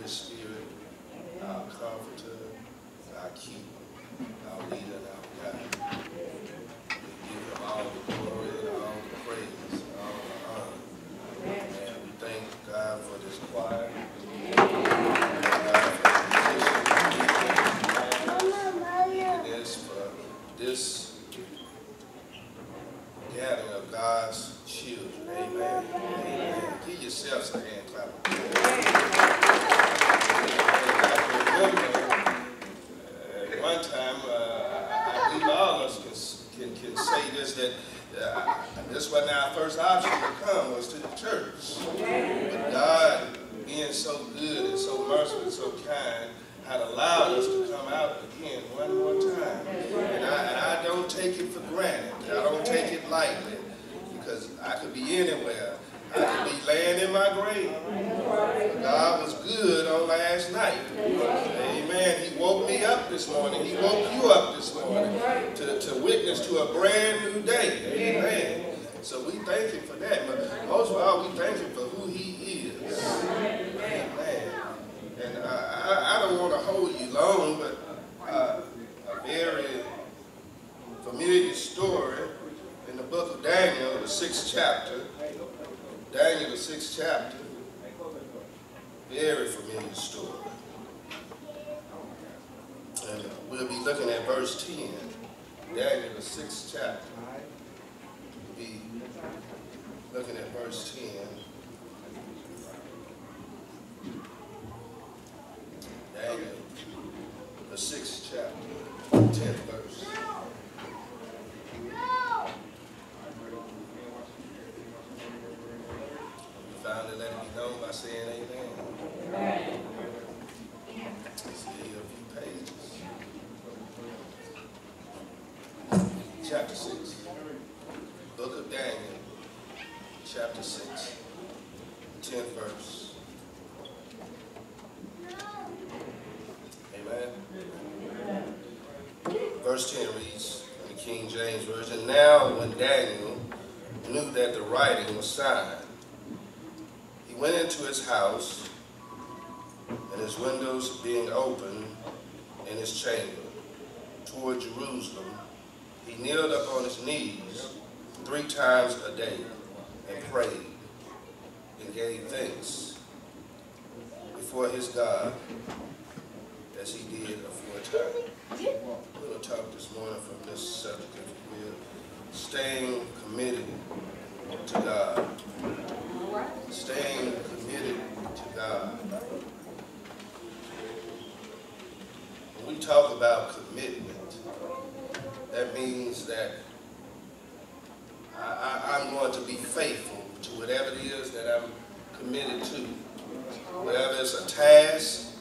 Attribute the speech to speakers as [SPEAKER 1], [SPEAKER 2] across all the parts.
[SPEAKER 1] Holy Spirit, our comforter, our keeper, our leader, and our guide. We give him all the glory and all the praise and all the honor. And we thank God for this choir. Thank God for the for this gathering of God's children. Amen. Amen. Give yourselves a hand clap. One time, I believe all of us can say this, that this wasn't our first option to come, was to the church. But God, being so good and so merciful and so kind, had allowed us to come out again one more time. And I don't take it for granted. I don't take it lightly, because I could be anywhere. I could be laying in my grave. God was good on last night. Amen. He woke me up this morning. He woke you up this morning to witness to a brand new day. Amen. So we thank him for that. But most of all, we thank him for who he is. Amen. And I don't want to hold you long, but a very familiar story in the book of Daniel, the 6th chapter. Daniel, the 6th chapter, very familiar story. And we'll be looking at verse 10. Daniel, the 6th chapter. We'll be looking at verse 10. Daniel, the 6th chapter, 10th verse. Found it, let it be known by saying amen. Amen. See a few pages. Chapter 6. Book of Daniel, chapter 6, 10th verse. Amen. Verse 10 reads in the King James Version, "Now when Daniel knew that the writing was signed, he went into his house, and his windows being open in his chamber toward Jerusalem, he kneeled up on his knees 3 times a day and prayed and gave thanks before his God as he did aforetime." We're going to talk this morning from this subject, if you will, staying committed to God. Staying committed to God. When we talk about commitment, that means that I'm going to be faithful to whatever it is that I'm committed to. Whether it's a task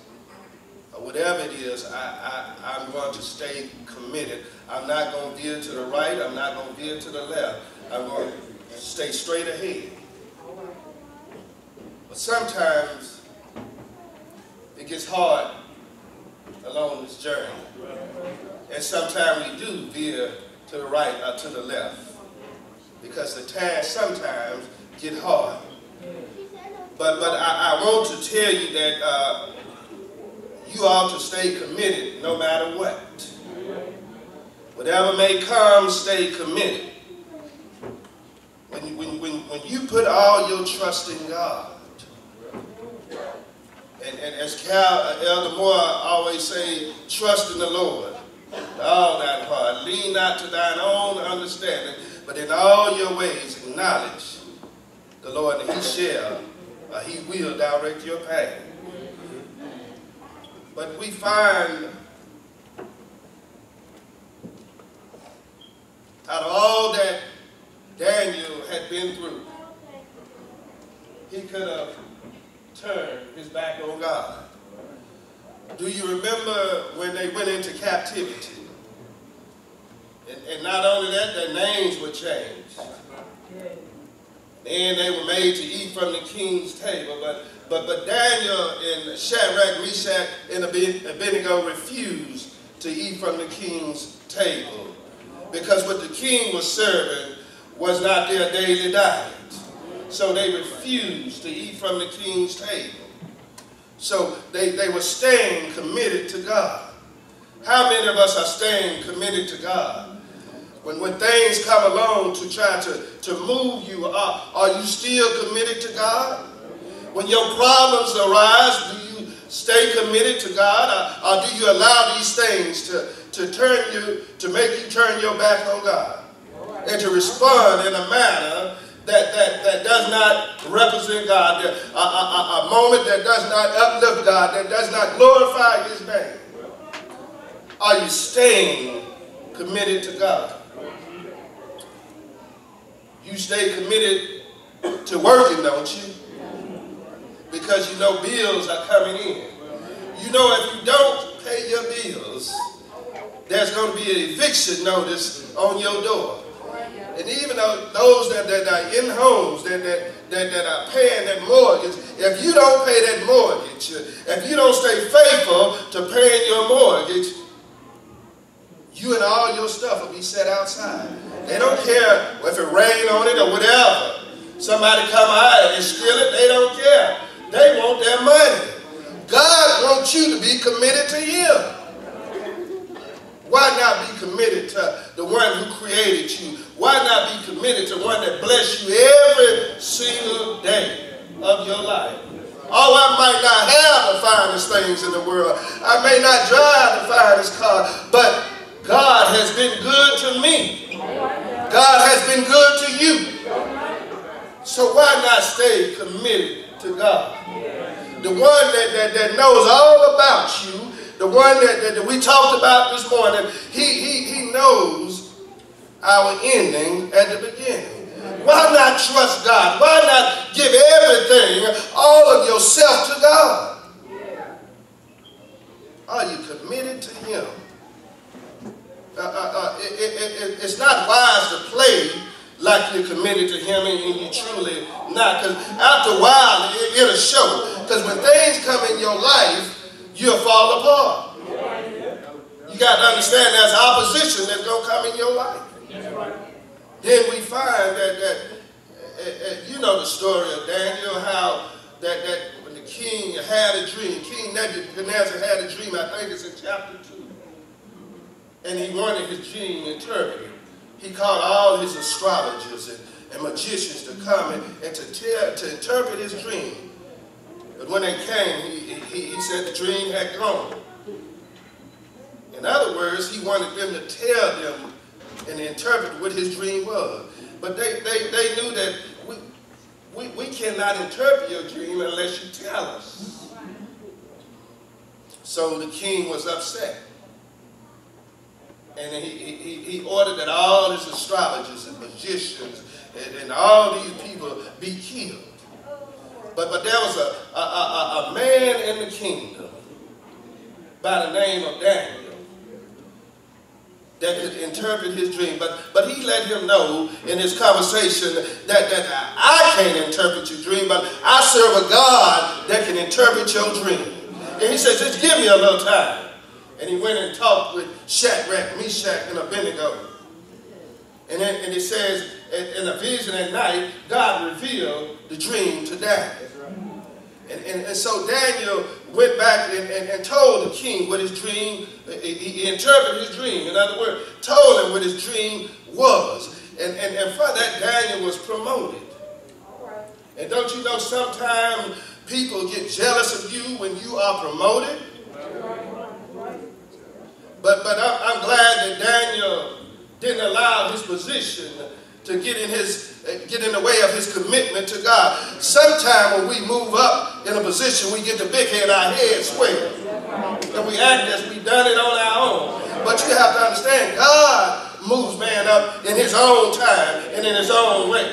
[SPEAKER 1] or whatever it is, I'm going to stay committed. I'm not going to veer to the right. I'm not going to veer to the left. I'm going to stay straight ahead. But sometimes it gets hard along this journey. And sometimes we do veer to the right or to the left, because the tasks sometimes get hard. But I want to tell you that you ought to stay committed no matter what. Whatever may come, stay committed. When you put all your trust in God, and as Elder Moore always say, trust in the Lord with all thine heart. Lean not to thine own understanding, but in all your ways acknowledge the Lord, and he will direct your path. But we find out of all that Daniel had been through, he could have turned his back on God. Do you remember when they went into captivity? And not only that, their names were changed. And they were made to eat from the king's table. But Daniel and Shadrach, Meshach, and Abednego refused to eat from the king's table, because what the king was serving was not their daily diet. So they refused to eat from the king's table. So they were staying committed to God. How many of us are staying committed to God? When things come along to try to move you, are you still committed to God? When your problems arise, do you stay committed to God, or do you allow these things to make you turn your back on God and to respond in a manner that does not represent God, a moment that does not uplift God, that does not glorify His name? Are you staying committed to God? You stay committed to working, don't you? Because you know bills are coming in. You know if you don't pay your bills, there's going to be an eviction notice on your door. And even those that are in homes that are paying that mortgage, if you don't pay that mortgage, if you don't stay faithful to paying your mortgage, you and all your stuff will be set outside. They don't care if it rain on it or whatever. Somebody come out and steal it, they don't care. They want their money. God wants you to be committed to Him. Why not be committed to the one who created you? Why not be committed to one that bless you every single day of your life? Oh, I might not have the finest things in the world. I may not drive the finest car, but God has been good to me. God has been good to you. So why not stay committed to God? The one that knows all about you, the one that we talked about this morning, he knows our ending at the beginning. Why not trust God? Why not give everything, all of yourself to God? Are you committed to Him? It's not wise to play like you're committed to Him and you truly not. Because after a while, it'll show. Because when things come in your life, you'll fall apart. You got to understand there's opposition that's going to come in your life. Then we find that you know the story of Daniel, how that when the king had a dream, King Nebuchadnezzar had a dream, I think it's in chapter 2. And he wanted his dream interpreted. He called all his astrologers and magicians to come and to interpret his dream. But when they came, he said the dream had gone. In other words, he wanted them to tell them and interpret what his dream was. But they knew that we cannot interpret your dream unless you tell us. So the king was upset. And he ordered that all his astrologers and magicians and all these people be killed. But there was a man in the kingdom by the name of Daniel that could interpret his dream. But he let him know in his conversation that I can't interpret your dream, but I serve a God that can interpret your dream. And he said, just give me a little time. And he went and talked with Shadrach, Meshach, and Abednego. And it says, in a vision at night, God revealed the dream to Daniel. And so Daniel went back and told the king what his dream, he interpreted his dream. In other words, told him what his dream was. And for that, Daniel was promoted. And don't you know sometimes people get jealous of you when you are promoted? But I'm glad that Daniel didn't allow his position to get in the way of his commitment to God. Sometimes when we move up in a position, we get the big head, our head swell. And we act as we done it on our own. But you have to understand, God moves man up in his own time and in his own way.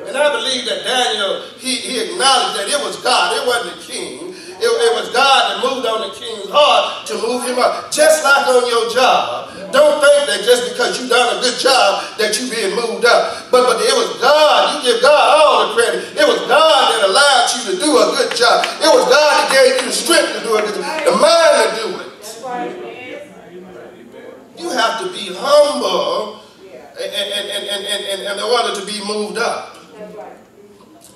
[SPEAKER 1] And I believe that Daniel, he acknowledged that it was God, it wasn't the king. It was God that moved on the king's heart to move him up. Just like on your job. Don't think that just because you've done a good job that you're being moved up. But it was God. You give God all the credit. It was God that allowed you to do a good job. It was God that gave you the strength to do it, the mind to do it. You have to be humble in order to be moved up.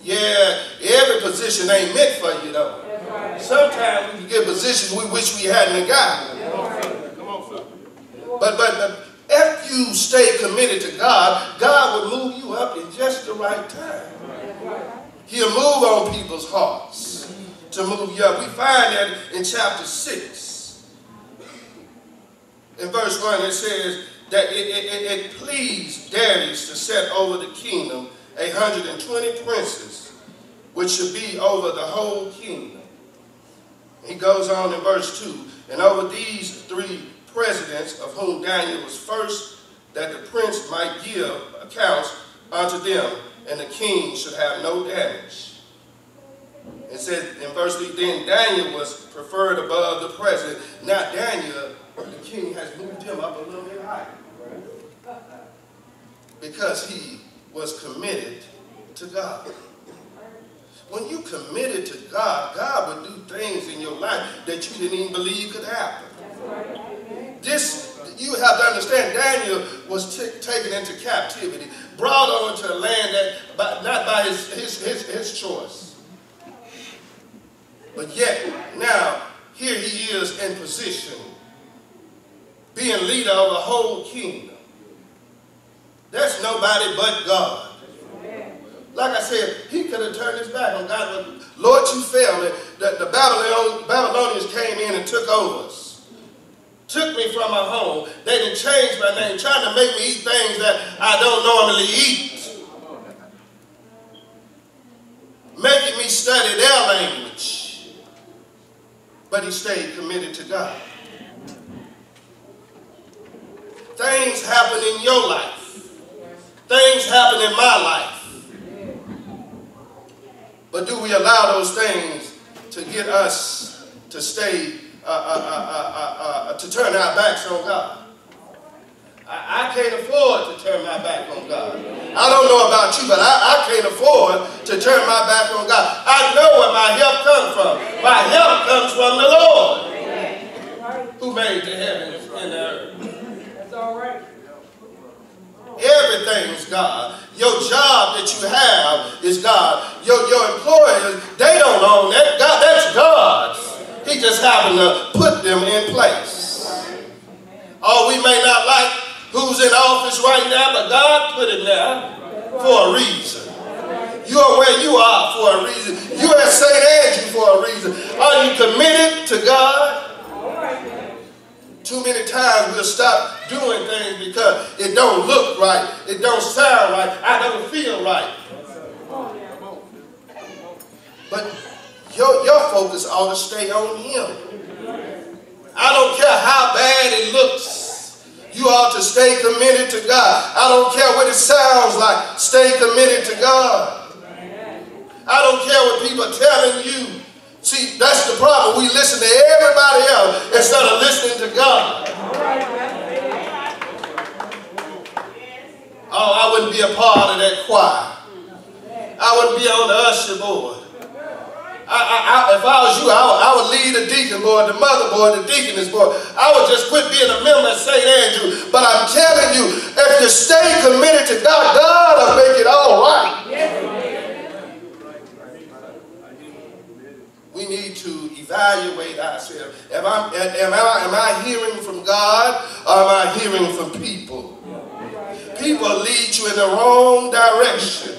[SPEAKER 1] Yeah, every position ain't meant for you though. Sometimes we can get positions we wish we hadn't got. But if you stay committed to God, God will move you up in just the right time. He'll move on people's hearts to move you up. We find that in chapter 6. In verse 1 it says that it pleased Darius to set over the kingdom 120 princes, which should be over the whole kingdom. He goes on in verse 2, and over these 3 presidents, of whom Daniel was first, that the prince might give accounts unto them, and the king should have no damage. It says in verse 3, then Daniel was preferred above the president. Now Daniel, the king has moved him up a little bit higher, because he was committed to God. When you committed to God, God would do things in your life that you didn't even believe could happen. This, you have to understand, Daniel was taken into captivity, brought on to a land that not by his choice. But yet, now, here he is in position, being leader of a whole kingdom. There's nobody but God. Like I said, he could have turned his back on God. Lord, you failed me. The Babylonians came in and took over us. Took me from my home. They didn't change my name, trying to make me eat things that I don't normally eat. Making me study their language. But he stayed committed to God. Things happen in your life. Things happen in my life. But do we allow those things to get us to stay, to turn our backs on God? I can't afford to turn my back on God. I don't know about you, but I can't afford to turn my back on God. I know where my help comes from. My help comes from the Lord, who made the heavens and the earth. That's all right. Everything's God. Your job that you have is God. Your employers, they don't own that. God, that's God's. He just happened to put them in place. Oh, we may not like who's in office right now, but God put him there for a reason. You are where you are for a reason. You are at St. Andrew for a reason. Are you committed to God? Too many times we'll stop doing things because it don't look right, it don't sound right, I don't feel right. But your focus ought to stay on him. I don't care how bad it looks. You ought to stay committed to God. I don't care what it sounds like. Stay committed to God. I don't care what people are telling you. See, that's the problem. We listen to everybody else instead of listening to God. Oh, I wouldn't be a part of that choir. I wouldn't be on the usher board. If I was you, I would lead the deacon board, the mother board, the deaconess board. I would just quit being a member of St. Andrew. But I'm telling you, if you stay committed to God, God will make it all right. We need to evaluate ourselves. Am I hearing from God, or am I hearing from people? People lead you in the wrong direction.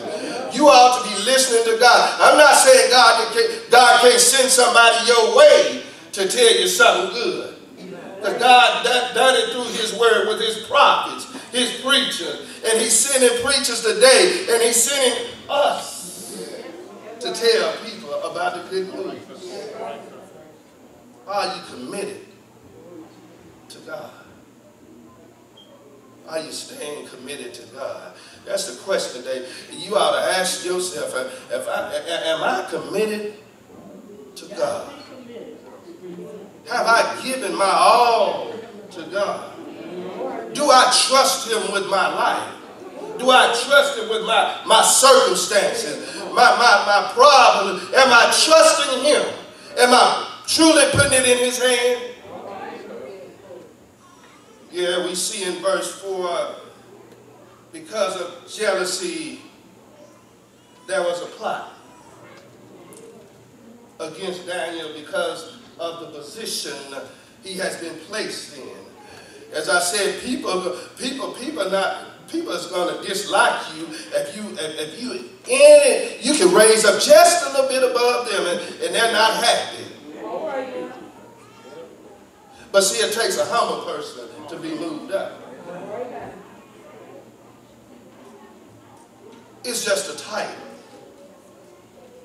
[SPEAKER 1] You ought to be listening to God. I'm not saying God can't send somebody your way to tell you something good. Because God done it through his word with his prophets, his preachers. And he's sending preachers today. And he's sending us to tell people about the good news. Are you committed to God? Are you staying committed to God? That's the question today. You ought to ask yourself, am I committed to God? Have I given my all to God? Do I trust him with my life? Do I trust him with my circumstances, my problems? Am I trusting him? Am I truly putting it in his hand? Yeah, we see in verse 4, because of jealousy, there was a plot against Daniel because of the position he has been placed in. As I said, people is going to dislike you if you can raise up just a little bit above them and they're not happy. But see, it takes a humble person to be moved up. It's just a title.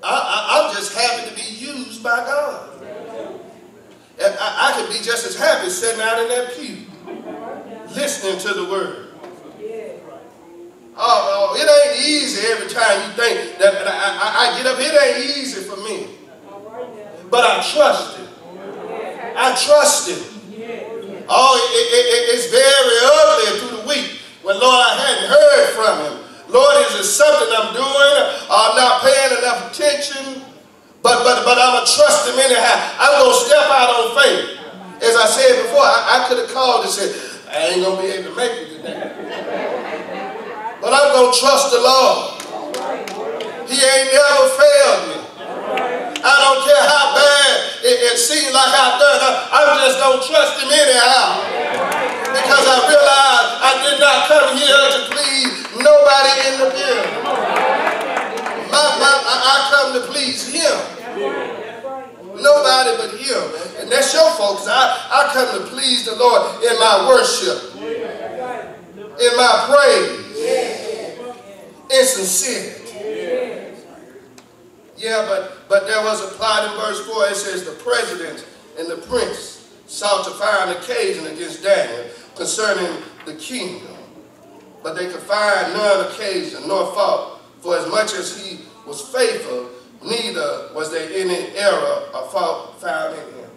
[SPEAKER 1] I'm just happy to be used by God. And I could be just as happy sitting out in that pew, listening to the word. Oh, it ain't easy every time you think that I get up. It ain't easy for me. But I trust Him. I trust Him. Oh, it's very ugly through the week when, Lord, I hadn't heard from Him. Lord, is it something I'm doing? I'm not paying enough attention. But I'm going to trust Him anyhow. I'm going to step out on faith. As I said before, I could have called and said, I ain't going to be able to make it today. But I'm going to trust the Lord. He ain't never failed me. I don't care how bad it seems like I've done. I'm just going to trust Him anyhow. Because I realize I did not come here to please nobody in the building. I come to please Him. Nobody but Him. And that's your folks. I come to please the Lord in my worship, in my praise, in sincerity. Yeah, but there was a plot in verse 4. It says the president and the prince sought to find occasion against Daniel concerning the kingdom. But they could find none occasion nor fault, for as much as he was faithful, neither was there any error or fault found in him.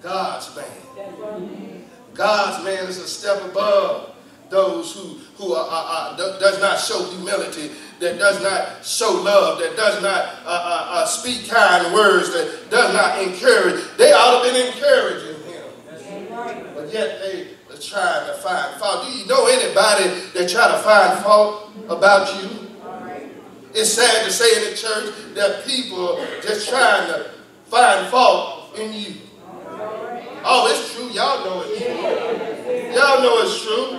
[SPEAKER 1] God's man. God's man is a step above those who does not show humility, that does not show love, that does not speak kind words, that does not encourage. They ought to have been encouraging him. But yet they are trying to find fault. Do you know anybody that try to find fault about you? It's sad to say in the church that people just trying to find fault in you. Oh, it's true. Y'all know it's true. Y'all know it's true.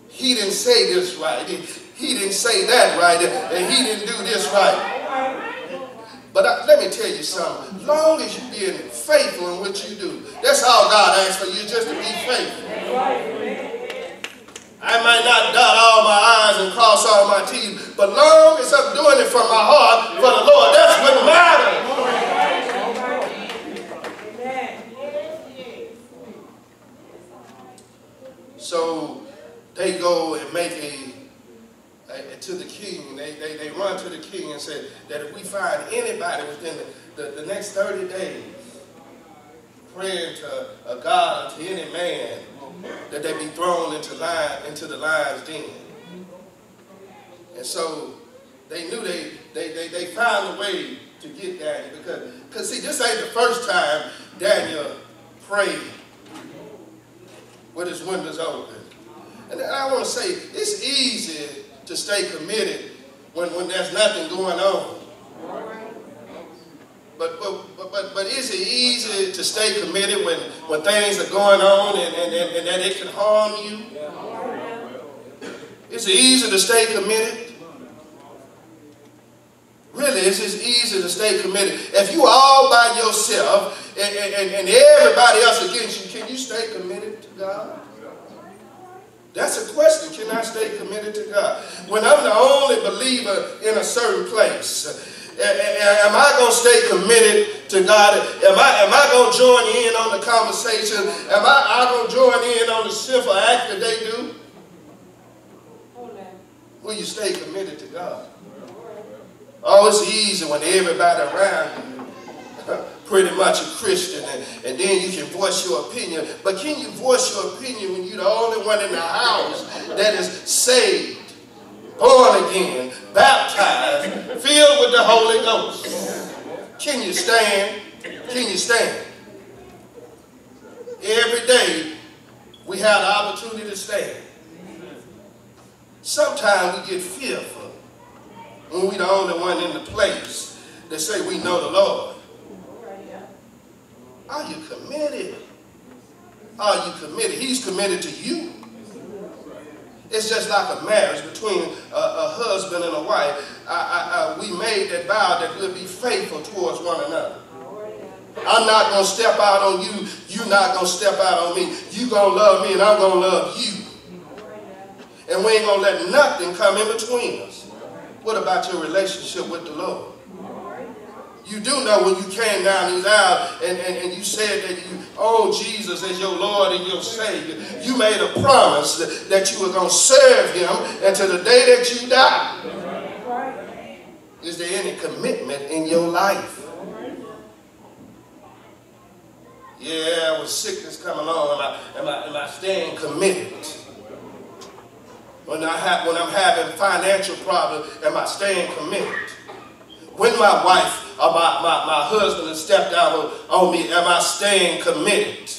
[SPEAKER 1] He didn't say this right. He didn't say that right. And he didn't do this right. But let me tell you something. As long as you're being faithful in what you do, that's all God asks for you, just to be faithful. I might not dot all my I's and cross all my T's, but long as I'm doing it from my heart for the Lord, that's what matters. So they go and make to the king. They run to the king and say that if we find anybody within the next 30 days praying to a God or to any man, that they be thrown into the lion's den. And so they knew they found a way to get Daniel, because see, this ain't the first time Daniel prayed with his windows open. And I want to say, it's easy to stay committed when there's nothing going on. But is it easy to stay committed when things are going on and that it can harm you? Is it easy to stay committed? Really, it's just easy to stay committed. If you are all by yourself and everybody else against you, can you stay committed to God? That's a question. Can I stay committed to God? When I'm the only believer in a certain place, am I going to stay committed to God? Am I going to join in on the conversation? Am I going to join in on the sinful act that they do? Will you stay committed to God? Oh, it's easy when everybody around you pretty much a Christian, and then you can voice your opinion. But can you voice your opinion when you're the only one in the house that is saved, born again, baptized, filled with the Holy Ghost? Can you stand? Can you stand? Every day we have the opportunity to stand. Sometimes we get fearful when we the only one in the place that say we know the Lord? Are you committed? Are you committed? He's committed to you. It's just like a marriage between a husband and a wife. We made that vow that we'll be faithful towards one another. I'm not going to step out on you. You're not going to step out on me. You're going to love me and I'm going to love you. And we ain't going to let nothing come in between us. What about your relationship with the Lord? You do know when you came down these aisles and you said that you own Jesus as your Lord and your Savior. You made a promise that you were going to serve him until the day that you die. Is there any commitment in your life? Yeah, when sickness come along, am I staying committed? When I'm having financial problems, am I staying committed? When my wife or my husband has stepped out on me, am I staying committed?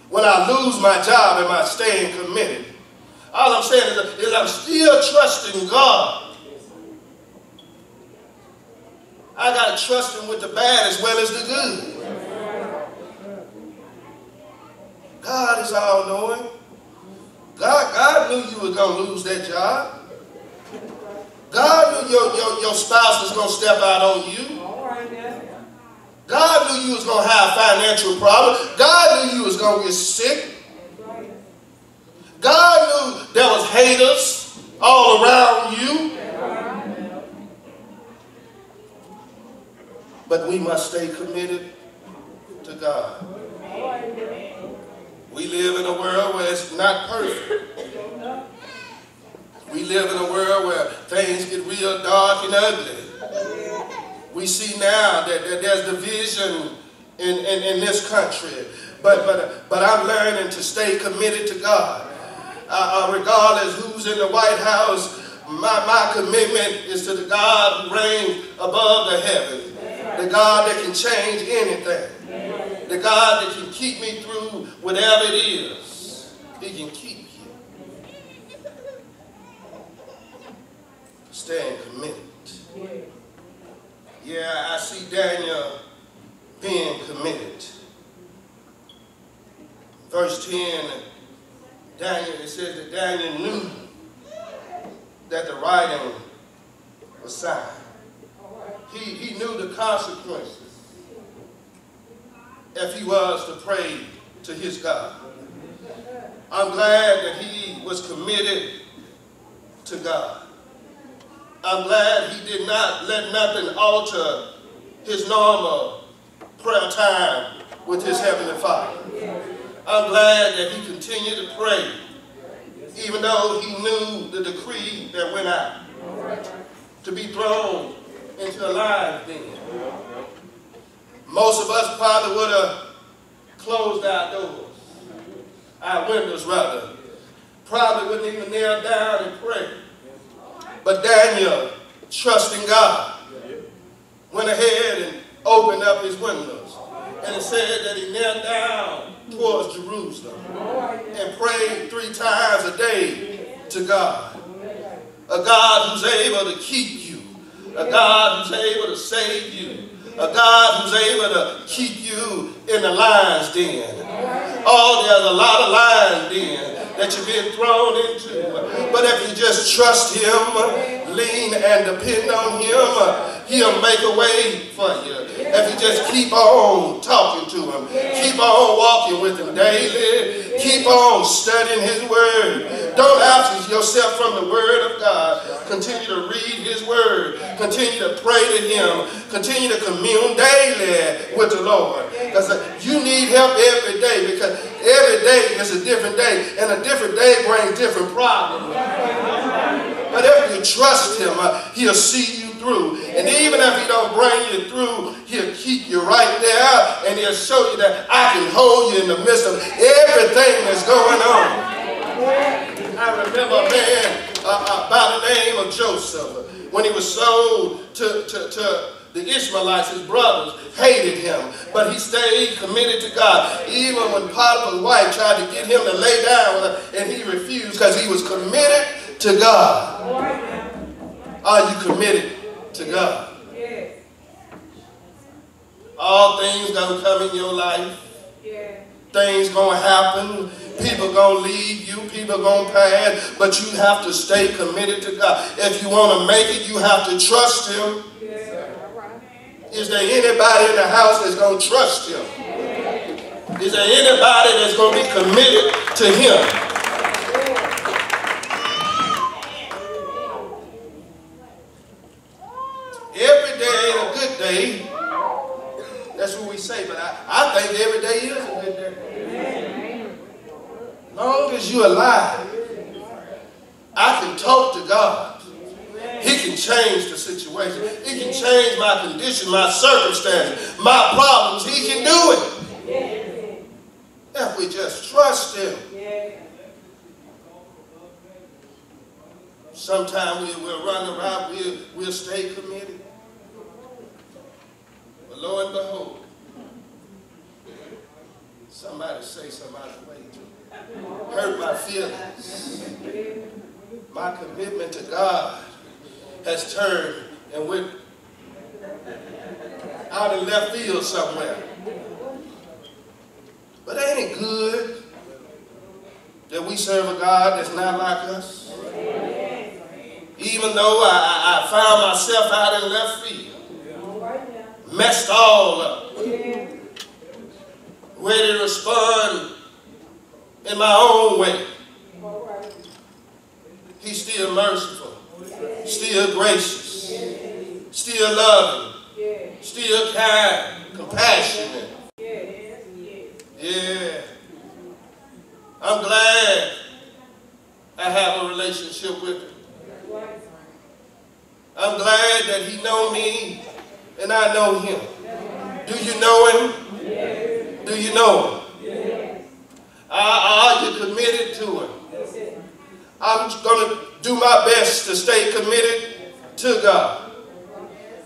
[SPEAKER 1] When I lose my job, am I staying committed? All I'm saying is I'm still trusting God. I got to trust him with the bad as well as the good. God is all-knowing. God knew you were going to lose that job. God knew your spouse was going to step out on you. God knew you was going to have financial problems. God knew you was going to get sick. God knew there was haters all around you. But we must stay committed to God. We live in a world where it's not perfect. We live in a world where things get real dark and ugly. We see now that there's division in this country. But I'm learning to stay committed to God. Regardless who's in the White House, my commitment is to the God who reigns above the heavens. The God that can change anything. The God that can keep me through whatever it is. He can keep you. Staying committed. Yeah, I see Daniel being committed. Verse 10, it says that Daniel knew that the writing was signed. He knew the consequences if he was to pray to his God. I'm glad that he was committed to God. I'm glad he did not let nothing alter his normal prayer time with his Heavenly Father. I'm glad that he continued to pray, even though he knew the decree that went out to be thrown into the lion's den. Most of us probably would have closed our doors, our windows rather. Probably wouldn't even kneel down and pray. But Daniel, trusting God, went ahead and opened up his windows. And it said that he knelt down towards Jerusalem and prayed 3 times a day to God. A God who's able to keep you. A God who's able to save you. A God who's able to keep you in the lion's den. Oh, there's a lot of lions den that you've been thrown into. But if you just trust him, lean and depend on him, he'll make a way for you. If you just keep on talking to him, keep on walking with him daily, keep on studying his word. Don't absent yourself from the word of God. Continue to read his word. Continue to pray to him. Continue to commune daily with the Lord. Because you need help every day, because every day is a different day, and a different day brings different problems. But if you trust him, he'll see you through. And even if he don't bring you through, he'll keep you right there, and he'll show you that I can hold you in the midst of everything that's going on. I remember a man by the name of Joseph. When he was sold to the Ishmaelites, his brothers hated him, but he stayed committed to God. Even when Potiphar's wife tried to get him to lay down, and he refused because he was committed to God. Are you committed to God. All things gonna come in your life. Things gonna happen. People gonna leave you. People gonna pass. But you have to stay committed to God. If you want to make it, you have to trust Him. Is there anybody in the house that's gonna trust Him? Is there anybody that's gonna be committed to Him? Every day ain't a good day. That's what we say, but I think every day is a good day. As long as you're alive, I can talk to God. He can change the situation. He can change my condition, my circumstances, my problems. He can do it. If we just trust Him. Sometimes we'll run around, we'll stay committed. But lo and behold, somebody say somebody way to hurt my feelings. My commitment to God has turned and went out in left field somewhere. But ain't it good that we serve a God that's not like us? Even though I found myself out in left field, messed all up, ready to respond in my own way. He's still merciful, still gracious, still loving, still kind, compassionate. Yeah. I'm glad I have a relationship with Him. I'm glad that He knows me and I know Him. Do you know Him? Do you know Him? Are you committed to Him? I'm going to do my best to stay committed to God.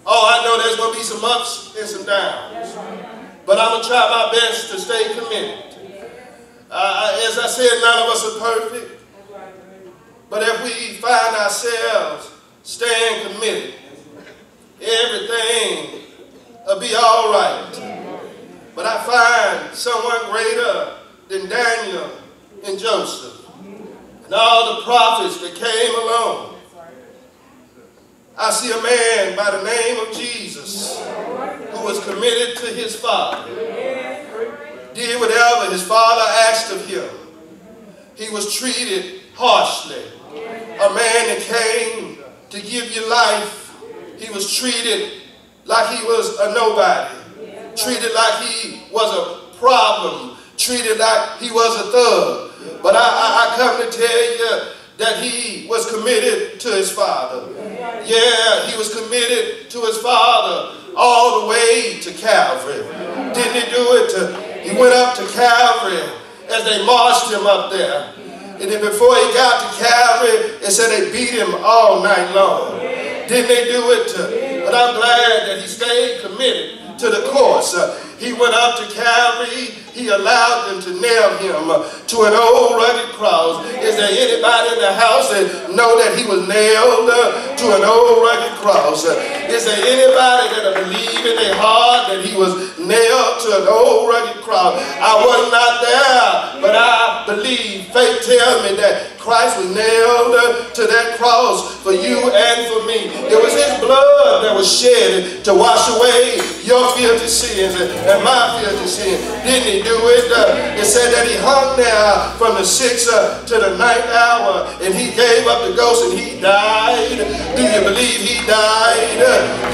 [SPEAKER 1] Oh, I know there's going to be some ups and some downs. But I'm going to try my best to stay committed. As I said, none of us are perfect. But if we find ourselves staying committed, everything will be all right. But I find someone greater than Daniel and Joseph and all the prophets that came along. I see a man by the name of Jesus who was committed to his Father, did whatever his Father asked of him. He was treated harshly. A man that came to give you life, he was treated like he was a nobody, treated like he was a problem, treated like he was a thug. But I come to tell you that he was committed to his Father. Yeah, he was committed to his Father all the way to Calvary. Didn't he do it? He went up to Calvary as they marched him up there. And then before he got to Calvary, it said they beat him all night long. Didn't they do it? But I'm glad that he stayed committed to the course. He went up to Calvary. He allowed them to nail him to an old rugged cross. Is there anybody in the house that know that he was nailed to an old rugged cross? Is there anybody that believe in their heart that he was nailed to an old rugged cross? I was not there, but I believe, faith tells me that Christ was nailed to that cross for you and for me. It was his blood that was shed to wash away your filthy sins and my filthy sins. Didn't he do it? It said that he hung there from the 6th to the 9th hour, and he gave up the ghost and he died. Do you believe he died?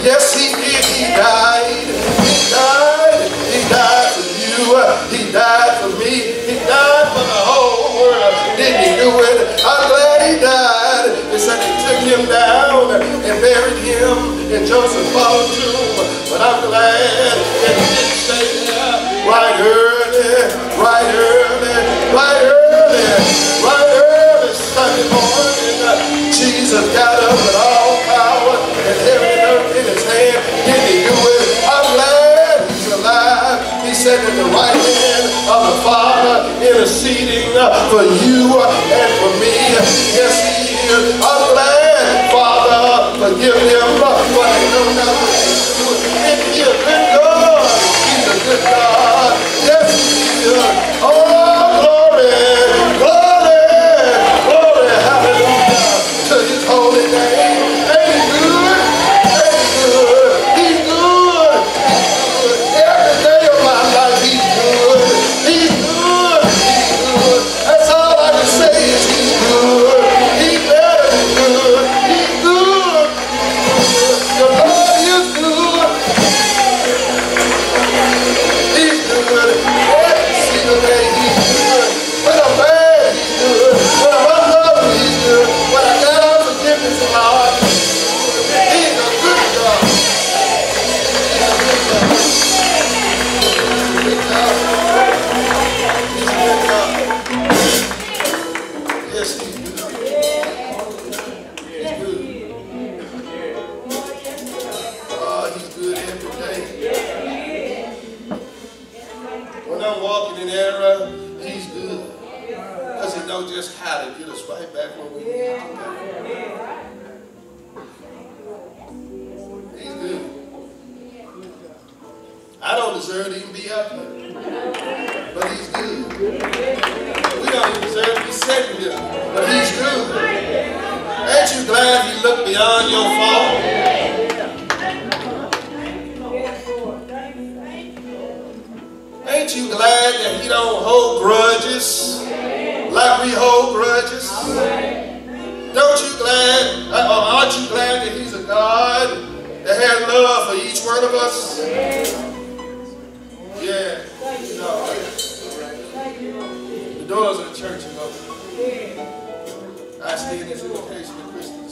[SPEAKER 1] Yes, he did. He died. He died. He died for you. He died for me. He died for the whole world. Didn't he do it? I'm glad he died. It said they took him down and buried him in Joseph's tomb. But I'm glad that he didn't stay there right early, right early, right early, right early Sunday morning. Jesus got up with all power and heaven and earth in his hand. Didn't he do it? I'm glad he's alive. He said at the right hand of the Father, interceding for you and for me. Yes, he is. I'm glad, Father, forgive them for they good God. Yes, He is. Oh, glory, glory, glory, hallelujah to His holy name. Ain't He good? Ain't He good? He's good. Every day of my life, He's good. He's good. He's good. That's all I can say is He's good. He's better than good. He's good. Your Lord is good. He's good. Every single day, He's good. When I'm bad, He's good. When I'm unloving, He's good. When I got unforgiveness in my heart, He's a good God. He's a good God. He's a good God. He's a good God. Yes, He's good. He's good. Oh, He's good every day. When I'm walking in error, He's good. Because He knows just how to get us right back where we need to be. He's good. I don't deserve to even be up here. But He's good. We don't even deserve to be sitting here. But He's good. Ain't you glad He looked beyond your fault? Ain't you glad that He don't hold grudges like we hold grudges? Don't you glad, aren't you glad that He's a God that has love for each one of us? Yeah. The doors of the church are open. I stay in this invitation of Christians.